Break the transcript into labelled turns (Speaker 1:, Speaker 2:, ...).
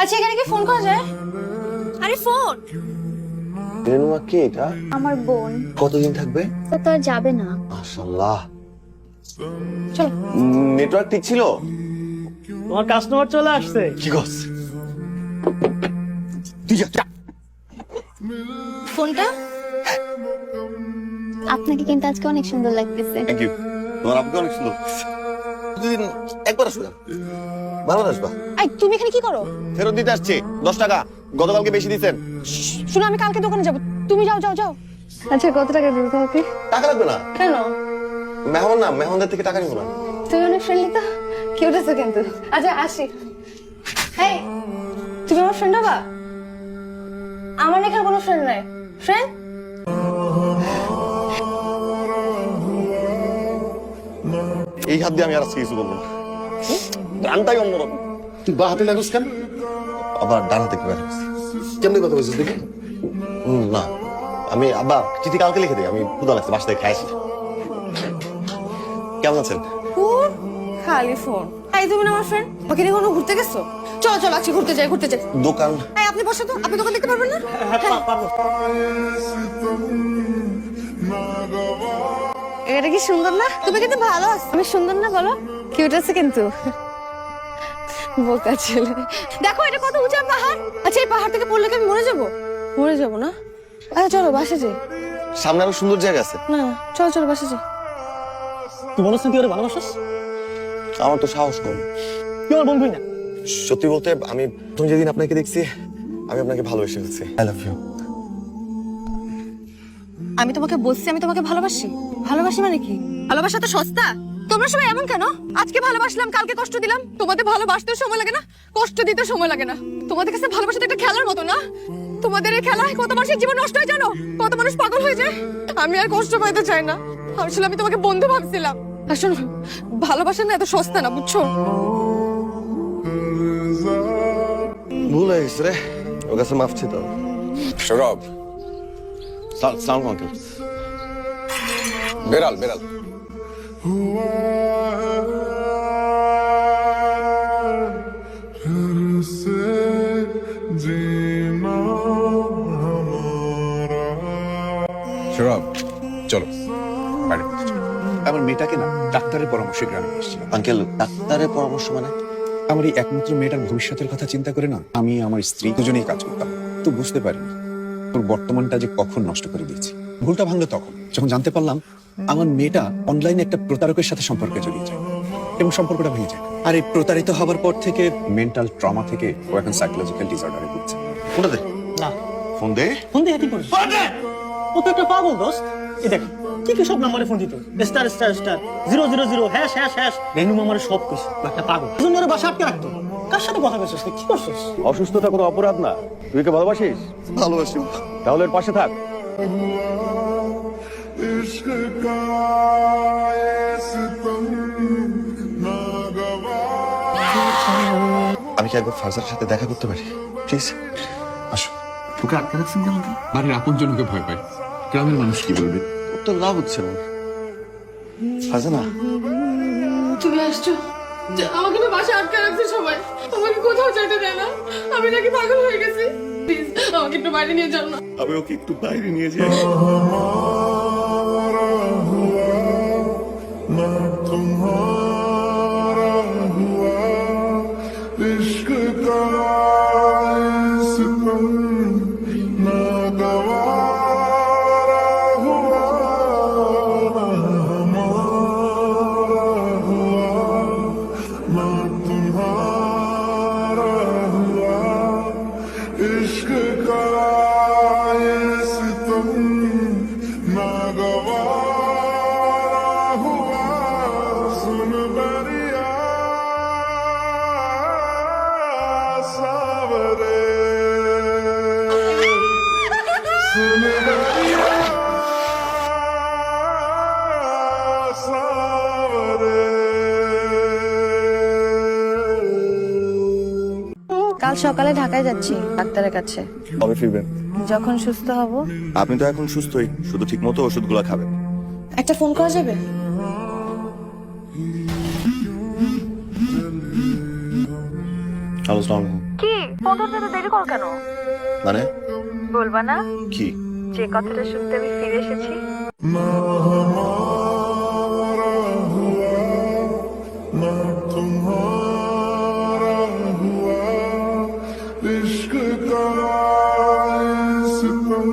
Speaker 1: আচ্ছা এখানে কি ফোন করা যায়? আরে ফোন
Speaker 2: রেনুমা কে এটা?
Speaker 3: আমার বোন।
Speaker 2: কতদিন থাকবে?
Speaker 3: তো তো আর যাবে না।
Speaker 2: মাশাআল্লাহ।
Speaker 1: চলো।
Speaker 2: নেটওয়ার্ক ঠিক ছিল?
Speaker 4: তোমার কাস্টমার চলে আসছে।
Speaker 2: কি গস? তুই যা।
Speaker 1: ফোনটা
Speaker 3: আপনাকে কিন্তু আজকে অনেক সুন্দর লাগতেছে।
Speaker 2: Thank you. তোমার আপুকে অনেক সুন্দর। দুদিন একবার আসবে। ভালো আসবা।
Speaker 1: এই তুমি এখানে কি করো?
Speaker 2: ফেরত দিতে আসছি 10 টাকা। গতকালকে বেশি দিয়েছেন।
Speaker 1: শুনো আমি কালকে দোকানে যাব, তুমি যাও যাও যাও। আচ্ছা কত টাকা দেবো তোমাকে?
Speaker 2: টাকা লাগবে না।
Speaker 1: কেন?
Speaker 2: মেহমান না, মেহমানদের থেকে টাকা নিব না।
Speaker 1: তুমি অনেক ফ্রেন্ডলি তো, কিউট আছো কিন্তু। আচ্ছা আসি। এই তুমি আমার ফ্রেন্ড হবা? আমার এখানে কোনো ফ্রেন্ড নাই। ফ্রেন্ড
Speaker 2: এই হাত দিয়ে আমি আর আজকে কিছু বলবো না। গানটাই অন্যরকম।
Speaker 5: তুই বা হাতে লাগুস কেন?
Speaker 2: আবার ডান হাতে কি বের
Speaker 5: কেমনে কথা বলছিস দেখি?
Speaker 2: না আমি আব্বা চিঠি কালকে লিখে দিই। আমি ক্ষুধা লাগছে, বাসা থেকে খাইছি। কেমন আছেন?
Speaker 1: ফোন খালি ফোন। এই তুমি না আমার ফ্রেন্ড, ওকে নিয়ে কোনো ঘুরতে গেছো? চলো চলো আজকে ঘুরতে যাই ঘুরতে যাই।
Speaker 2: দোকান
Speaker 1: এই আপনি বসে তো, আপনি দোকান দেখতে পারবেন না? এটা কি সুন্দর না? তুমি কিন্তু ভালো আছো। আমি সুন্দর না বলো? কিউট আছে কিন্তু। বোকা ছেলে। দেখো এটা কত উঁচা পাহাড়। আচ্ছা এই পাহাড় থেকে পড়লে কি আমি মরে যাবো? মরে যাবো না? আচ্ছা চলো বাসে যাই।
Speaker 2: সামনে আরো সুন্দর জায়গা আছে।
Speaker 1: না না চলো চলো বাসে যাই।
Speaker 4: তুই বলছ না তুই ওরে ভালোবাসিস?
Speaker 2: আমার তো সাহস কম।
Speaker 4: তুই আমার বন্ধুই না।
Speaker 2: সত্যি বলতে আমি প্রথম যেদিন আপনাকে দেখছি আমি আপনাকে ভালোবেসে ফেলছি। I love you.
Speaker 1: আমি তোমাকে বলছি আমি তোমাকে ভালোবাসি। ভালোবাসি মানে কি? ভালোবাসা তো সস্তা। তোমরা সবাই এমন কেন? আজকে ভালোবাসলাম কালকে কষ্ট দিলাম। তোমাদের ভালোবাসতেও সময় লাগে না, কষ্ট দিতে সময় লাগে না। তোমাদের কাছে ভালোবাসা তো একটা খেলার মতো না? তোমাদের এই খেলায় কত মানুষের জীবন নষ্ট হয়ে জানো? কত মানুষ পাগল হয়ে যায়। আমি আর কষ্ট পাইতে চাই না। আসলে আমি তোমাকে বন্ধু ভাবছিলাম। আর শোনো, ভালোবাসা না এত সস্তা না, বুঝছো?
Speaker 2: ভুল হয়ে গেছে রে, ওর কাছে মাফ চেতে হবে।
Speaker 5: সৌরভ,
Speaker 2: সালাম আঙ্কেল।
Speaker 5: বেড়াল বেড়াল। সৌরভ চলো বাইরে। আমার মেয়েটাকে না ডাক্তারের পরামর্শে গ্রামে এসেছিলাম।
Speaker 2: আঙ্কেল ডাক্তারের পরামর্শ মানে?
Speaker 5: আমার এই একমাত্র মেয়েটার ভবিষ্যতের কথা চিন্তা করে না আমি আমার স্ত্রী দুজনেই কাজ করতাম। তো বুঝতে পারিনি ওর বর্তমানটা যে কখন নষ্ট করে দিয়েছি। ভুলটা ভাঙলো তখন যখন জানতে পারলাম আমার মেয়েটা অনলাইনে একটা প্রতারকের সাথে সম্পর্কে জড়িয়ে যায় এবং সম্পর্কটা ভেঙে যায়। আর এই প্রতারিত হবার পর থেকে মেন্টাল ট্রমা থেকে ও এখন সাইকোলজিক্যাল ডিসঅর্ডারে ভুগছে।
Speaker 2: ফোনটা দে।
Speaker 4: না
Speaker 2: ফোন দে।
Speaker 4: ফোন দিয়ে কি করিস? ও তো একটা পাগল দোস্ত। এই দেখ কি কি সব নাম্বারে ফোন দিত। Star star star 000 hash hash hash. Renu মামার সব কিছু একটা পাগল। তুই ওর বাসা আটকে রাখতো। কার সাথে কথা বলছিস? কি করছিস?
Speaker 6: অসুস্থতা কোনো অপরাধ না। তুই কে ভালোবাসিস?
Speaker 2: ভালোবাসি।
Speaker 6: তাহলে এর পাশে থাক।
Speaker 2: আমি কি একবার ফারজার সাথে দেখা করতে পারি প্লিজ?
Speaker 5: আসো। তোকে আটকে রাখছেন কেন? বাড়ির আপন জনকে ভয় পায়, গ্রামের মানুষ কি বলবে?
Speaker 2: ওর তো লাভ হচ্ছে না। ফারজা না,
Speaker 1: তুমি আসছো? আমাকে তো বাসা আটকে রাখছে সবাই। আমাকে কোথাও যেতে দেয় না। আমি নাকি পাগল হয়ে গেছি। প্লিজ আমাকে একটু বাইরে নিয়ে যাও না।
Speaker 2: আমি ওকে একটু বাইরে নিয়ে যাই।
Speaker 1: কাল সকালে ঢাকায় যাচ্ছি ডাক্তারের কাছে।
Speaker 2: কবে ফিরবেন?
Speaker 1: যখন সুস্থ হব।
Speaker 2: আপনি তো এখন সুস্থই, শুধু ঠিক মতো ওষুধগুলো খাবেন।
Speaker 1: একটা ফোন করা যাবে?
Speaker 2: হ্যালো, আসসালামু আলাইকুম।
Speaker 3: কি
Speaker 1: ফোন ধরতে তো দেরি কর কেন?
Speaker 2: মানে
Speaker 1: বলবা না
Speaker 2: কি?
Speaker 1: যে কথাটা শুনতে আমি ফিরে এসেছি?
Speaker 7: इश्क का सितम